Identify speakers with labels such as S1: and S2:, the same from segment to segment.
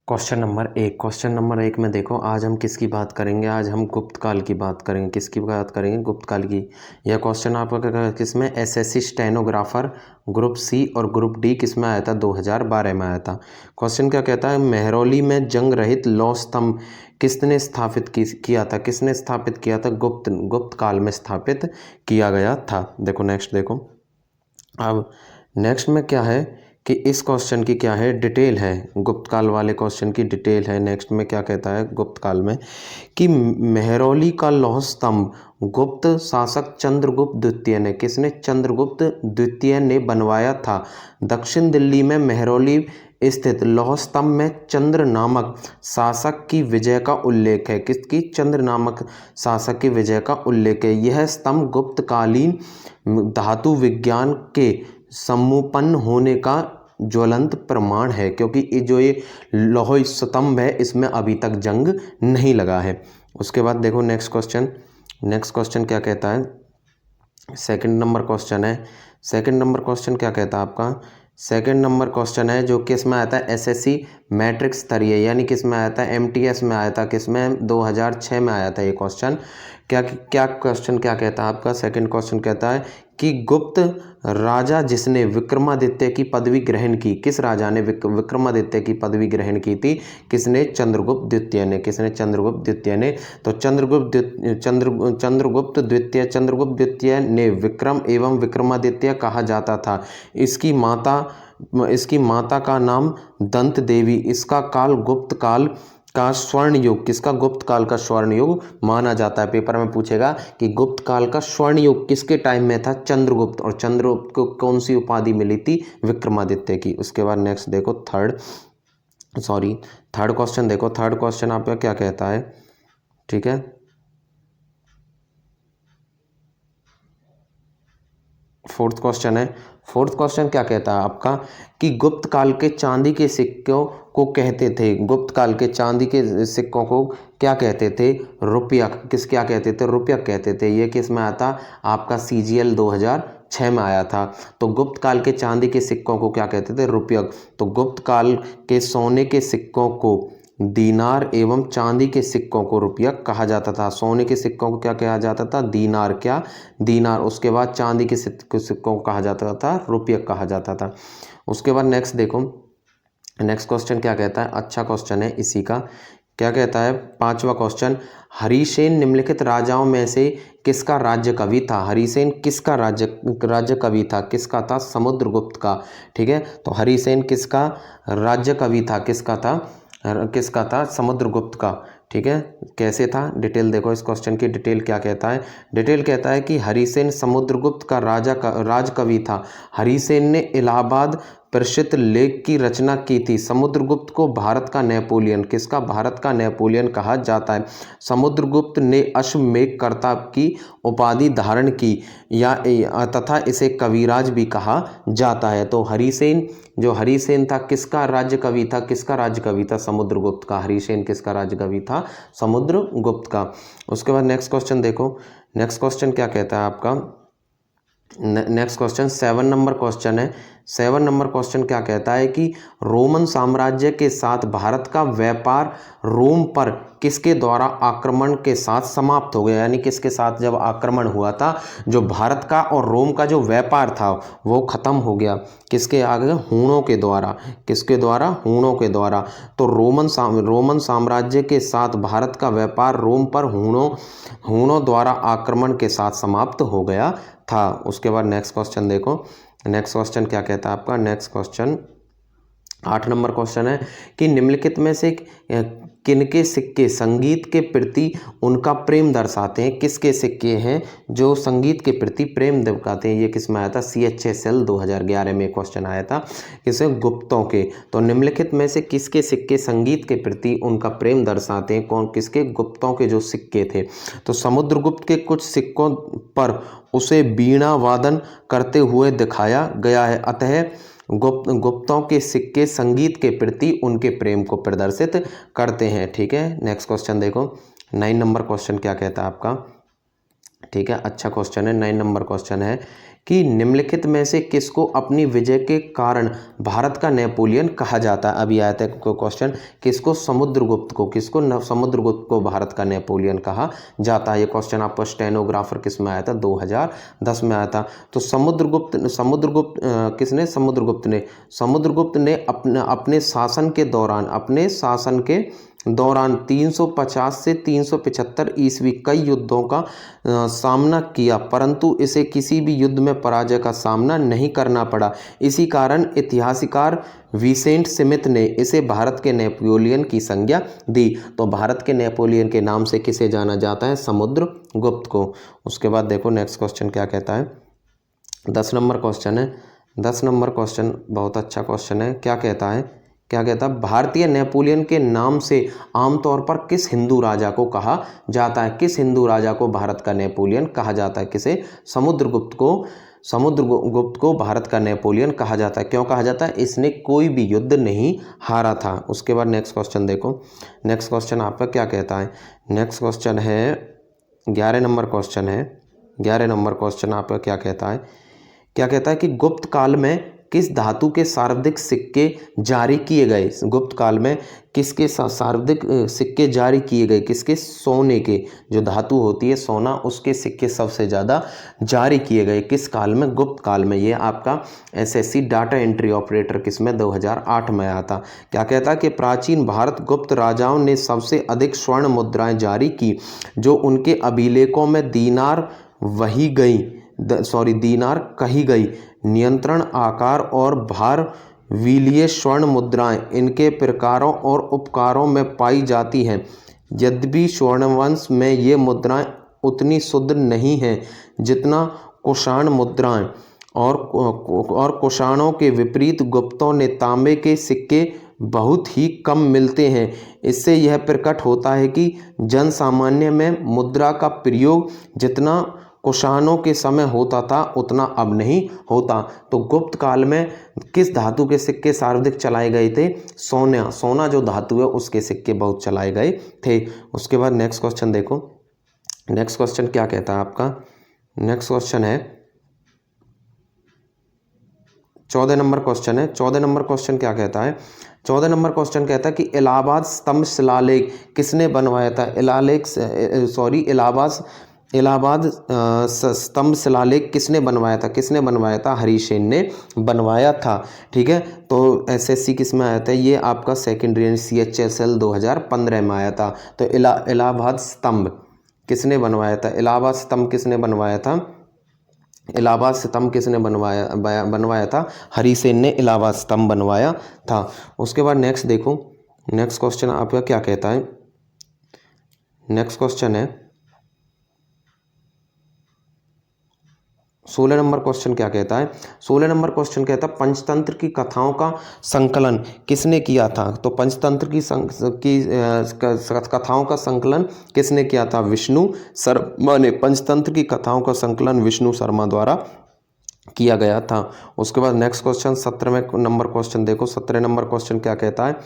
S1: Question number 1 में देखो, आज हम किसकी बात करेंगे। आज हम गुप्त काल की बात करेंगे। किसकी बात करेंगे? गुप्त काल की। यह क्वेश्चन आपका किसमें, एसएससी स्टेनोग्राफर ग्रुप सी और ग्रुप डी किस में आया था? 2012 में आया था। क्वेश्चन क्या कहता है, मेहरौली में जंग रहित लौह स्तंभ किसने स्थापित किया था? किसने स्थापित किया था? गुप्त काल में स्थापित किया गया था। देखो नेक्स्ट देखो, अब नेक्स्ट में क्या है कि इस क्वेश्चन की क्या है, डिटेल है। गुप्त काल वाले क्वेश्चन की डिटेल है। नेक्स्ट में क्या कहता है गुप्त काल में कि मेहरौली का लौह स्तंभ गुप्त शासक चंद्रगुप्त द्वितीय ने, किसने? चंद्रगुप्त द्वितीय ने बनवाया था। दक्षिण दिल्ली में मेहरौली स्थित लौह स्तंभ में चंद्र नामक शासक की विजय का उल्लेख है। किसकी? चंद्र नामक शासक की विजय का उल्लेख है। यह स्तंभ गुप्तकालीन धातु विज्ञान के समुपन्न होने का ज्वलंत प्रमाण है, क्योंकि ये लौह स्तंभ है, इसमें अभी तक जंग नहीं लगा है। उसके बाद देखो नेक्स्ट क्वेश्चन क्या कहता है। सेकंड नंबर क्वेश्चन है। सेकंड नंबर क्वेश्चन क्या कहता है आपका? सेकंड नंबर क्वेश्चन है जो किस में आया था? एसएससी मैट्रिक स्तरीय, यानी किस में आया था? एमटीएस में आया था। किस में? 2006 में आया था ये क्वेश्चन। क्या क्वेश्चन क्या कहता है आपका? सेकंड क्वेश्चन कहता है कि गुप्त राजा जिसने विक्रमादित्य की पदवी ग्रहण की, किस राजा ने विक्रमादित्य की पदवी ग्रहण की थी? किसने? चंद्रगुप्त द्वितीय ने। किसने? चंद्रगुप्त द्वितीय ने। तो चंद्रगुप्त द्वितीय ने विक्रम एवं विक्रमादित्य कहा जाता था। इसकी माता का नाम दंत देवी। इसका काल गुप्त काल का स्वर्ण युग, किसका? गुप्त काल का स्वर्ण युग माना जाता है। पेपर में पूछेगा कि गुप्त काल का स्वर्ण युग किसके टाइम में था? चंद्रगुप्त। और चंद्रगुप्त को कौन सी उपाधि मिली थी? विक्रमादित्य की। उसके बाद नेक्स्ट देखो थर्ड क्वेश्चन देखो। थर्ड क्वेश्चन आपका क्या कहता है? ठीक है, फोर्थ क्वेश्चन है। फोर्थ क्वेश्चन क्या कहता है आपका कि गुप्त काल के चांदी के सिक्कों को कहते थे, गुप्त काल के चांदी के सिक्कों को क्या कहते थे? रुपया। क्या कहते थे? रुपया कहते थे। ये किस में आता? आपका सीजीएल 2006 में आया था। तो गुप्त काल के चांदी के सिक्कों को क्या कहते थे? रुपया। तो गुप्त काल के सोने के सिक्कों को दीनार एवं चांदी के सिक्कों को रुपया कहा जाता था। सोने के सिक्कों को क्या कहा जाता था? दीनार। क्या? दीनार। उसके बाद चांदी के सिक्कों को कहा जाता था? रुपया कहा जाता था। उसके बाद नेक्स्ट देखो, नेक्स्ट क्वेश्चन क्या कहता है? अच्छा क्वेश्चन है इसी का। क्या कहता है? पांचवा क्वेश्चन, हरिसेन निम्नलिखित राजाओं में से किसका राज्य कवि था? हरिसेन किसका राज्य कवि था? किसका था? समुद्रगुप्त का। ठीक है, तो हरिसेन किसका राज्य कवि था? किसका था? समुद्रगुप्त का। ठीक है, कैसे था? डिटेल देखो इस क्वेश्चन की। डिटेल क्या कहता है? डिटेल कहता है कि हरिसेन समुद्रगुप्त का राजकवि था। हरिसेन ने इलाहाबाद प्रसिद्ध लेख की रचना की थी। समुद्रगुप्त को भारत का नेपोलियन, किसका? भारत का नेपोलियन कहा जाता है। समुद्रगुप्त ने अश्वमेधकर्ता की उपाधि धारण की तथा इसे कविराज भी कहा जाता है। तो हरिसेन था, किसका राज्य कवि था? किसका राज्य कवि था? समुद्रगुप्त का। हरिसेन किसका राज्य कवि था? समुद्रगुप्त का। उसके बाद नेक्स्ट क्वेश्चन देखो। नेक्स्ट क्वेश्चन क्या कहता है आपका? नेक्स्ट क्वेश्चन 7 नंबर क्वेश्चन है। 7 नंबर क्वेश्चन क्या कहता है कि रोमन साम्राज्य के साथ भारत का व्यापार रोम पर किसके द्वारा आक्रमण के साथ समाप्त हो गया? यानी किसके साथ जब आक्रमण हुआ था, जो भारत का और रोम का जो व्यापार था वो खत्म हो गया। किसके आगे? हूणों के द्वारा। किसके द्वारा? हूणों के द्वारा। तो रोमन साम्राज्य के साथ भारत का व्यापार रोम पर हूणों द्वारा आक्रमण के साथ समाप्त हो गया था। उसके बाद नेक्स्ट क्वेश्चन देखो। नेक्स्ट क्वेश्चन क्या कहता है आपका? नेक्स्ट क्वेश्चन 8 नंबर क्वेश्चन है कि निम्नलिखित में से किनके सिक्के संगीत के प्रति उनका प्रेम दर्शाते हैं? किसके सिक्के हैं जो संगीत के प्रति प्रेम दिखाते हैं? ये किस में आया था? CHSL 2011 में क्वेश्चन आया था। किसे? गुप्तों के। तो निम्नलिखित में से किसके सिक्के संगीत के प्रति उनका प्रेम दर्शाते हैं? कौन? किसके? गुप्तों के जो सिक्के थे। तो समुद्रगुप्त के कुछ सिक्कों पर उसे वीणा वादन करते हुए दिखाया गया है। अतः गुप्तों के सिक्के संगीत के प्रति उनके प्रेम को प्रदर्शित करते हैं। ठीक है, नेक्स्ट क्वेश्चन देखो। 9 नंबर क्वेश्चन क्या कहता है आपका? ठीक है, अच्छा क्वेश्चन है। 9 नंबर क्वेश्चन है कि निम्नलिखित में से किसको अपनी विजय के कारण भारत का नेपोलियन कहा जाता है। अभी आया था क्वेश्चन, किसको समुद्रगुप्त को भारत का नेपोलियन कहा जाता है। ये क्वेश्चन आपका स्टेनोग्राफर किस में आया था, 2010 में आया था। तो समुद्रगुप्त ने अपने शासन के दौरान 350 से 375 ईस्वी कई युद्धों का सामना किया, परंतु इसे किसी भी युद्ध में पराजय का सामना नहीं करना पड़ा। इसी कारण इतिहासकार विसेंट स्मिथ ने इसे भारत के नेपोलियन की संज्ञा दी। तो भारत के नेपोलियन के नाम से किसे जाना जाता है, समुद्रगुप्त को। उसके बाद देखो नेक्स्ट क्वेश्चन क्या कहता है, 10 नंबर क्वेश्चन है। 10 नंबर क्वेश्चन बहुत अच्छा क्वेश्चन है। क्या कहता है, भारतीय नेपोलियन के नाम से आमतौर पर किस हिंदू राजा को कहा जाता है। किस हिंदू राजा को भारत का नेपोलियन कहा जाता है, किसे, समुद्रगुप्त को भारत का नेपोलियन कहा जाता है। क्यों कहा जाता है, इसने कोई भी युद्ध नहीं हारा था। उसके बाद नेक्स्ट क्वेश्चन देखो, नेक्स्ट क्वेश्चन आपका क्या कहता है। नेक्स्ट क्वेश्चन है 11 नंबर क्वेश्चन है। 11 नंबर क्वेश्चन आपका क्या कहता है कि गुप्त काल में किस धातु के सर्वाधिक सिक्के जारी किए गए। गुप्त काल में किसके सर्वाधिक सिक्के जारी किए गए, किसके, सोने के, जो धातु होती है सोना, उसके सिक्के सबसे ज़्यादा जारी किए गए किस काल में, गुप्त काल में। ये आपका एसएससी डाटा एंट्री ऑपरेटर किस में, 2008 में आया था। क्या कहता है कि प्राचीन भारत गुप्त राजाओं ने सबसे अधिक स्वर्ण मुद्राएं जारी की, जो उनके अभिलेखों में दीनार कही गई। नियंत्रण, आकार और भार विलीय स्वर्ण मुद्राएं इनके प्रकारों और उपकारों में पाई जाती हैं। यद्यपि स्वर्णवंश में ये मुद्राएं उतनी शुद्ध नहीं हैं जितना कुषाण मुद्राएं, और कुषाणों के विपरीत गुप्तों ने तांबे के सिक्के बहुत ही कम मिलते हैं। इससे यह प्रकट होता है कि जन सामान्य में मुद्रा का प्रयोग जितना कुषाणों के समय होता था उतना अब नहीं होता। तो गुप्त काल में किस धातु के सिक्के सर्वाधिक चलाए गए थे, सोना जो धातु है उसके सिक्के बहुत चलाए गए थे। उसके बाद नेक्स्ट क्वेश्चन देखो, नेक्स्ट क्वेश्चन क्या कहता है आपका। नेक्स्ट क्वेश्चन है 14 नंबर क्वेश्चन है। 14 नंबर क्वेश्चन क्या कहता है, 14 नंबर क्वेश्चन कहता है कि इलाहाबाद स्तंभ शिलालेख किसने बनवाया था। इलाहाबाद स्तंभ शिलालेख किसने बनवाया था, हरिसेन ने बनवाया था। ठीक है, तो एसएससी किस में आया था, ये आपका सेकेंडरी CHSL 2015 में आया था। तो इलाहाबाद स्तंभ किसने बनवाया था, इलाहाबाद स्तंभ किसने बनवाया था, हरिसेन ने इलाहाबाद स्तंभ बनवाया था। उसके बाद नेक्स्ट देखो, नेक्स्ट क्वेश्चन आपका क्या कहता है। नेक्स्ट क्वेश्चन है 16 नंबर क्वेश्चन क्या कहता है। 16 नंबर क्वेश्चन कहता है पंचतंत्र की कथाओं का संकलन किसने किया था। तो पंचतंत्र की कथाओं का संकलन किसने किया था, विष्णु शर्मा ने। पंचतंत्र की कथाओं का संकलन विष्णु शर्मा द्वारा किया गया था। उसके बाद नेक्स्ट क्वेश्चन 17 नंबर क्वेश्चन देखो। 17 नंबर क्वेश्चन क्या कहता है,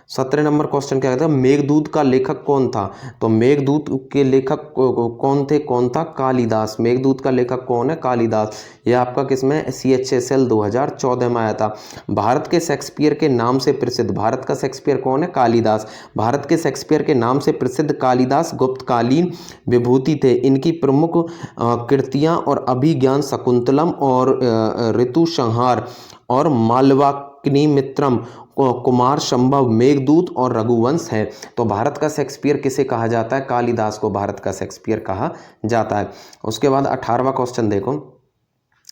S1: 17 नंबर क्वेश्चन क्या कहता है, मेघदूत का लेखक कौन था। तो मेघदूत के लेखक कौन था, कालिदास। मेघदूत का लेखक कौन है, कालिदास। यह आपका किसमें, CHSL 2014 में आया था। भारत के शेक्सपियर के नाम से प्रसिद्ध, भारत का शेक्सपियर कौन है, कालिदास। भारत के शेक्सपियर के नाम से प्रसिद्ध कालिदास गुप्तकालीन विभूति थे। इनकी प्रमुख कृतियां और अभिज्ञान शकुंतलम और ऋतु संहार और मालवाग्निमित्रम, कुमार संभव, मेघदूत और रघुवंश है। तो भारत का शेक्सपियर किसे कहा जाता है, कालिदास को भारत का शेक्सपियर कहा जाता है। उसके बाद 18वां क्वेश्चन देखो।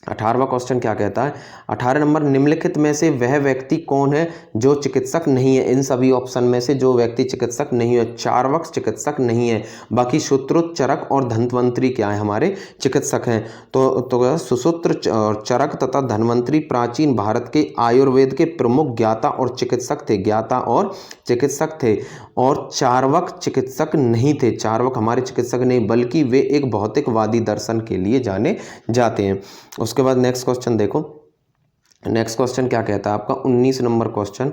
S1: 18वां क्वेश्चन क्या कहता है, 18 नंबर, निम्नलिखित में से वह व्यक्ति कौन है जो चिकित्सक नहीं है। इन सभी ऑप्शन में से जो व्यक्ति चिकित्सक नहीं है, चार्वाक चिकित्सक नहीं है, बाकी सुश्रुत, चरक और धन्वंतरी क्या है, हमारे चिकित्सक हैं। तो सुश्रुत, चरक तथा धन्वंतरी प्राचीन भारत के आयुर्वेद के प्रमुख ज्ञाता और चिकित्सक थे, और चार्वाक चिकित्सक नहीं थे। चार्वाक हमारे चिकित्सक नहीं, बल्कि वे एक भौतिकवादी दर्शन के लिए जाने जाते हैं। उसके बाद नेक्स्ट क्वेश्चन देखो। नेक्स्ट क्वेश्चन क्या कहता है आपका 19 नंबर क्वेश्चन।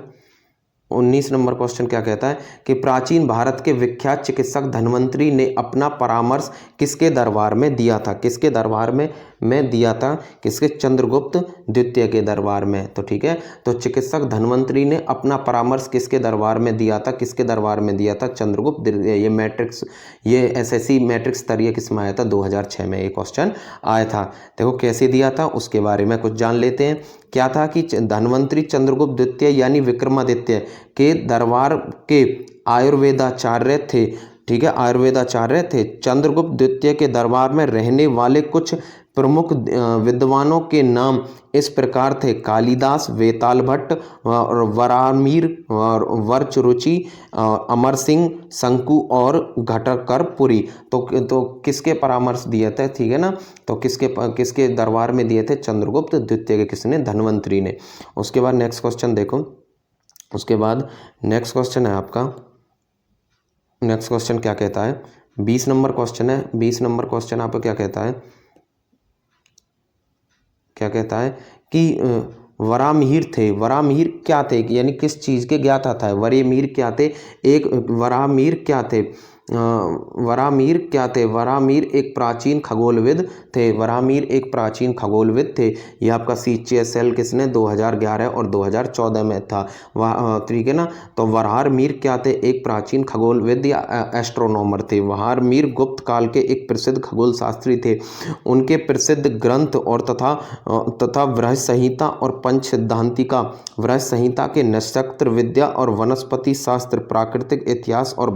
S1: 19 नंबर क्वेश्चन क्या कहता है कि प्राचीन भारत के विख्यात चिकित्सक धन्वंतरी ने अपना परामर्श किसके दरबार में दिया था। किसके दरबार में में दिया था, किसके, चंद्रगुप्त द्वितीय के दरबार में। तो ठीक है, तो चिकित्सक धन्वंतरी ने अपना परामर्श किसके दरबार में दिया था, किसके दरबार में दिया था, चंद्रगुप्त। ये एसएससी मैट्रिक स्तरीय किस में आया था, 2006 में ये क्वेश्चन आया था। देखो कैसे दिया था उसके बारे में कुछ जान लेते हैं। क्या था कि धन्वंतरी चंद्रगुप्त द्वितीय यानी विक्रमादित्य के दरबार के आयुर्वेदाचार्य थे। ठीक है, आयुर्वेदाचार्य थे। चंद्रगुप्त द्वितीय के दरबार में रहने वाले कुछ प्रमुख विद्वानों के नाम इस प्रकार थे, कालिदास, वेताल भट्ट, वरामीर, वर्चरुचि, अमर सिंह, शंकु और घटकरपुरी। तो किसके परामर्श दिए थे, ठीक है ना, तो किसके दरबार में दिए थे, चंद्रगुप्त द्वितीय के, किसने, धन्वंतरी ने। उसके बाद नेक्स्ट क्वेश्चन देखो, उसके बाद नेक्स्ट क्वेश्चन है आपका, नेक्स्ट क्वेश्चन क्या कहता है, 20 नंबर क्वेश्चन है। 20 नंबर क्वेश्चन आपको क्या कहता है, क्या कहता है कि वरामिहिर थे। वरामिहिर क्या थे, यानी किस चीज़ के ज्ञाता था। वरामिहिर क्या थे, वरामिहिर क्या थे, वरामिहिर क्या थे, वरामिहिर एक प्राचीन खगोलविद थे। वरामिहिर एक प्राचीन खगोलविद थे। यह आपका CHSL किसने 2011 और 2014 में था, ठीक है ना। तो वराहमिहिर क्या थे, एक प्राचीन खगोलविद या एस्ट्रोनॉमर थे। वराहमिहिर गुप्त काल के एक प्रसिद्ध खगोल शास्त्री थे। उनके प्रसिद्ध ग्रंथ और तथा बृहद संहिता और पंच सिद्धांतिका, बृहद संहिता के नक्षत्र विद्या और वनस्पति शास्त्र, प्राकृतिक इतिहास और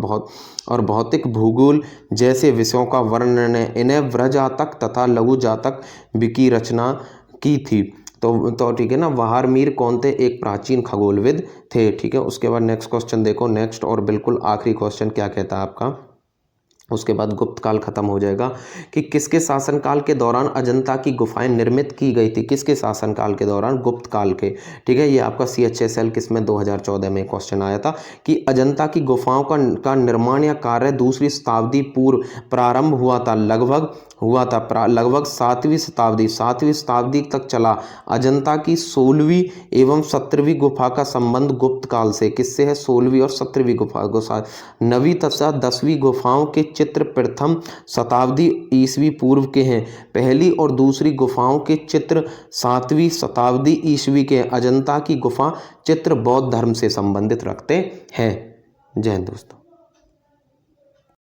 S1: भौतिक भूगोल जैसे विषयों का वर्णन है। इन्हें बृहजातक तथा लघु जातक की रचना की थी। तो ठीक है ना, वराहमिहिर कौन थे, एक प्राचीन खगोलविद थे। ठीक है, उसके बाद नेक्स्ट क्वेश्चन देखो, नेक्स्ट और बिल्कुल आखिरी क्वेश्चन क्या कहता है आपका, उसके बाद गुप्त काल खत्म हो जाएगा कि किसके शासनकाल के दौरान अजंता की गुफाएं निर्मित की गई थी। किसके शासनकाल के दौरान, गुप्त काल के। ठीक है, ये आपका CHSL किसमें 2014 में क्वेश्चन आया था कि अजंता की गुफाओं का निर्माण या कार्य 2वीं शताब्दी पूर्व प्रारंभ हुआ था, लगभग 7वीं शताब्दी तक चला। अजंता की 16वीं एवं 17वीं गुफा का संबंध गुप्त काल से किससे है, 16वीं और 17वीं गुफा। 9वीं तथा 10वीं गुफाओं के चित्र प्रथम शताब्दी ईस्वी पूर्व के हैं। पहली और दूसरी गुफाओं के चित्र 7वीं शताब्दी ईस्वी के। अजंता की गुफा चित्र बौद्ध धर्म से संबंधित रखते हैं। जय हिंद दोस्तों।